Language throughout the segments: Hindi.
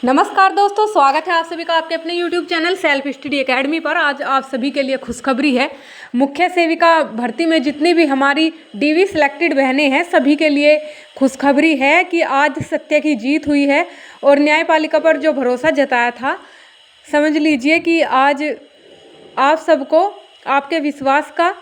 नमस्कार दोस्तों, स्वागत है आप सभी का आपके अपने YouTube channel self study academy पर। आज आप सभी के लिए खुशखबरी है। मुख्य सेविका भर्ती में जितनी भी हमारी डीवी सिलेक्टेड बहनें हैं सभी के लिए खुशखबरी है कि आज सत्य की जीत हुई है और न्यायपालिका पर जो भरोसा जताया था, समझ लीजिए कि आज आप सबको आपके विश्वास का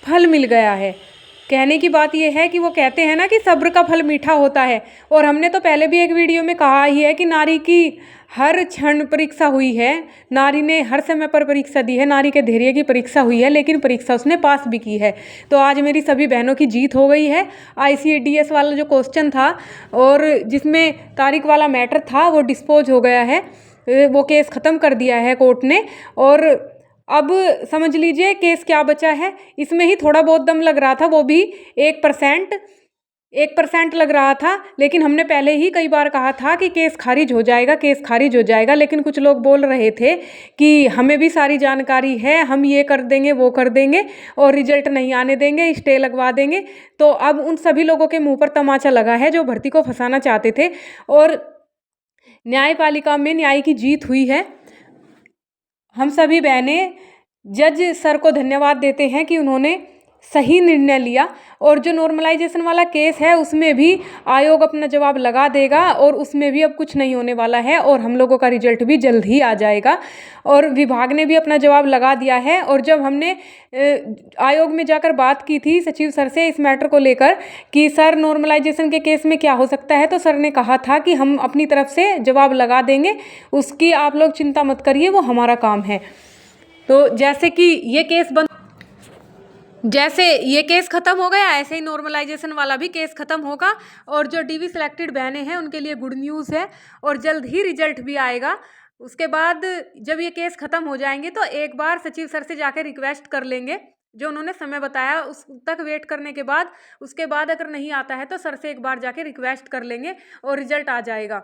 फल मिल गया है। कहने की बात यह है कि वो कहते हैं ना कि सब्र का फल मीठा होता है। और हमने तो पहले भी एक वीडियो में कहा ही है कि नारी की हर क्षण परीक्षा हुई है, नारी ने हर समय पर परीक्षा दी है, नारी के धैर्य की परीक्षा हुई है, लेकिन परीक्षा उसने पास भी की है। तो आज मेरी सभी बहनों की जीत हो गई है। ICAS वाला जो क्वेश्चन था और जिसमें तारीख वाला मैटर था वो डिस्पोज हो गया है, वो केस ख़त्म कर दिया है कोर्ट ने। और अब समझ लीजिए केस क्या बचा है। इसमें ही थोड़ा बहुत दम लग रहा था, वो भी 1% लग रहा था, लेकिन हमने पहले ही कई बार कहा था कि केस खारिज हो जाएगा, केस खारिज हो जाएगा। लेकिन कुछ लोग बोल रहे थे कि हमें भी सारी जानकारी है, हम ये कर देंगे वो कर देंगे और रिजल्ट नहीं आने देंगे, स्टे लगवा देंगे। तो अब उन सभी लोगों के मुंह पर तमाचा लगा है जो भर्ती को फंसाना चाहते थे। और न्यायपालिका में न्याय की जीत हुई है। हम सभी बहनें जज सर को धन्यवाद देते हैं कि उन्होंने सही निर्णय लिया। और जो नॉर्मलाइजेशन वाला केस है उसमें भी आयोग अपना जवाब लगा देगा और उसमें भी अब कुछ नहीं होने वाला है और हम लोगों का रिजल्ट भी जल्द ही आ जाएगा। और विभाग ने भी अपना जवाब लगा दिया है। और जब हमने आयोग में जाकर बात की थी सचिव सर से इस मैटर को लेकर कि सर नॉर्मलाइजेशन के केस में क्या हो सकता है, तो सर ने कहा था कि हम अपनी तरफ से जवाब लगा देंगे, उसकी आप लोग चिंता मत करिए, वो हमारा काम है। तो जैसे ये केस ख़त्म हो गया, ऐसे ही नॉर्मलाइजेशन वाला भी केस ख़त्म होगा। और जो डीवी सिलेक्टेड बहनें हैं उनके लिए गुड न्यूज़ है और जल्द ही रिजल्ट भी आएगा। उसके बाद जब ये केस ख़त्म हो जाएंगे तो एक बार सचिव सर से जाकर रिक्वेस्ट कर लेंगे, जो उन्होंने समय बताया उस तक वेट करने के बाद, उसके बाद अगर नहीं आता है तो सर से एक बार जाके रिक्वेस्ट कर लेंगे और रिजल्ट आ जाएगा।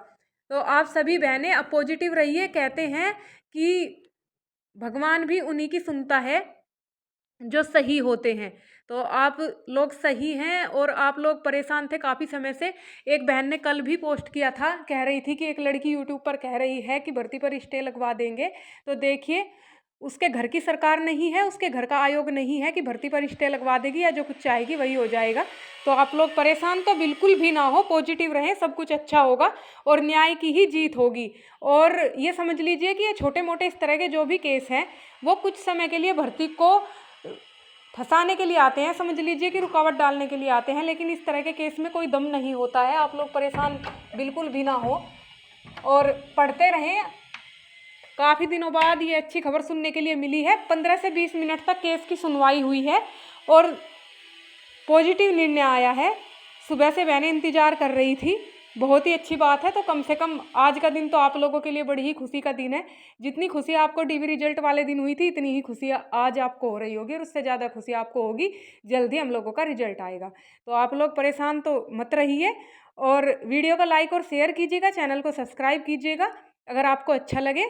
तो आप सभी बहनें अब पॉजिटिव रहिए। कहते हैं कि भगवान भी उन्हीं की सुनता है जो सही होते हैं। तो आप लोग सही हैं और आप लोग परेशान थे काफ़ी समय से। एक बहन ने कल भी पोस्ट किया था, कह रही थी कि एक लड़की यूट्यूब पर कह रही है कि भर्ती पर स्टे लगवा देंगे। तो देखिए, उसके घर की सरकार नहीं है, उसके घर का आयोग नहीं है कि भर्ती पर स्टे लगवा देगी या जो कुछ चाहेगी वही हो जाएगा। तो आप लोग परेशान तो बिल्कुल भी ना हो, पॉजिटिव रहें, सब कुछ अच्छा होगा और न्याय की ही जीत होगी। और ये समझ लीजिए कि ये छोटे मोटे इस तरह के जो भी केस हैं वो कुछ समय के लिए भर्ती को फंसाने के लिए आते हैं, समझ लीजिए कि रुकावट डालने के लिए आते हैं, लेकिन इस तरह के केस में कोई दम नहीं होता है। आप लोग परेशान बिल्कुल भी ना हो और पढ़ते रहें। काफ़ी दिनों बाद ये अच्छी खबर सुनने के लिए मिली है। 15 से 20 मिनट तक केस की सुनवाई हुई है और पॉजिटिव निर्णय आया है। सुबह से बहनें इंतज़ार कर रही थी, बहुत ही अच्छी बात है। तो कम से कम आज का दिन तो आप लोगों के लिए बड़ी ही खुशी का दिन है। जितनी खुशी आपको डीवी रिजल्ट वाले दिन हुई थी, इतनी ही खुशी आज आपको हो रही होगी और उससे ज़्यादा खुशी आपको होगी जल्दी हम लोगों का रिजल्ट आएगा। तो आप लोग परेशान तो मत रहिए और वीडियो को लाइक और शेयर कीजिएगा, चैनल को सब्सक्राइब कीजिएगा अगर आपको अच्छा लगे।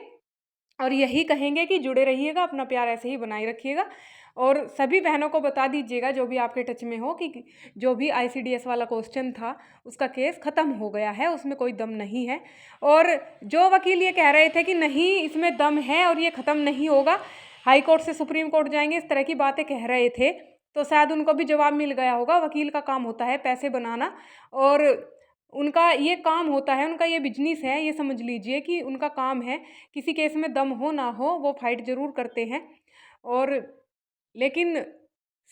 और यही कहेंगे कि जुड़े रहिएगा, अपना प्यार ऐसे ही बनाए रखिएगा। और सभी बहनों को बता दीजिएगा जो भी आपके टच में हो कि जो भी ICDS वाला क्वेश्चन था उसका केस ख़त्म हो गया है, उसमें कोई दम नहीं है। और जो वकील ये कह रहे थे कि नहीं इसमें दम है और ये ख़त्म नहीं होगा, हाई कोर्ट से सुप्रीम कोर्ट जाएंगे, इस तरह की बातें कह रहे थे, तो शायद उनको भी जवाब मिल गया होगा। वकील का काम होता है पैसे बनाना और उनका ये काम होता है, उनका ये बिजनेस है। ये समझ लीजिए कि उनका काम है, किसी केस में दम हो ना हो वो फाइट ज़रूर करते हैं। और लेकिन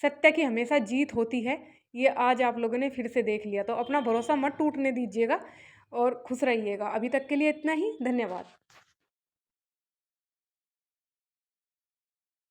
सत्य की हमेशा जीत होती है, ये आज आप लोगों ने फिर से देख लिया। तो अपना भरोसा मत टूटने दीजिएगा और खुश रहिएगा। अभी तक के लिए इतना ही, धन्यवाद।